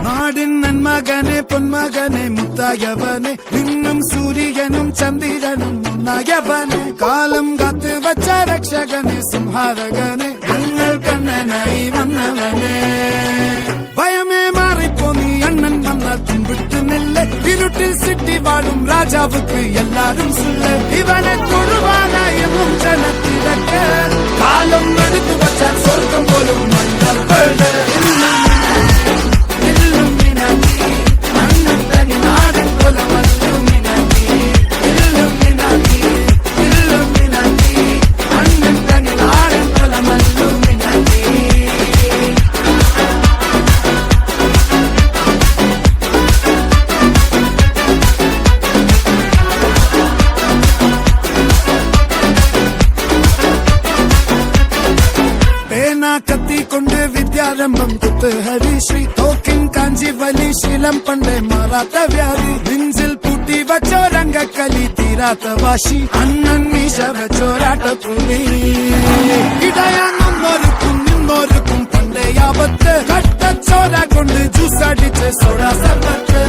നാടിൻ നന്മകനെ പൊന്മകനെ മുത്തായവനെ നിന്നും സൂര്യനും ചന്ദ്രനും ഒന്നായവനെ കാലം കാത്ത് വച്ച രക്ഷകനെ സംഹാരകനെ ഞങ്ങൾ കണ്ണനായി വന്നവനെ ഭയമേ മാറിപ്പോ നീ അണ്ണൻ വന്നാൽ തുമ്പിട്ട് നെല്ല് ഇരുട്ടിൽ സിറ്റി വാടും രാജാവുക്ക് എല്ലാരും സുല്ല് ഇവനെ തൊഴുവാനായും ജനത്തിരക്ക് കാലം എടുത്തു വച്ചാൽ സ്വർഗം പോലും മണ്ണൽ വീട് കത്തിക്കൊണ്ട് വിദ്യാരംഭം കുത്ത് ഹരിശ്രീ തോക്കിൻ കാഞ്ചി വലി ശീലം പണ്ടേ മാറാത്ത വ്യാധി നെഞ്ചിൽ പൂട്ടി വച്ചോരംഗക്കലി തീരാത്ത വാശി അണ്ണൻ മീശ വെച്ചോരാട്ട പുലി ഇടയാന്നൊരുക്കും നിന്നൊരുക്കും പണ്ടേ ആപത്ത് കട്ടച്ചോര കൊണ്ട് ജ്യൂസ് അടിച്ച് സോഡ സർബത്ത്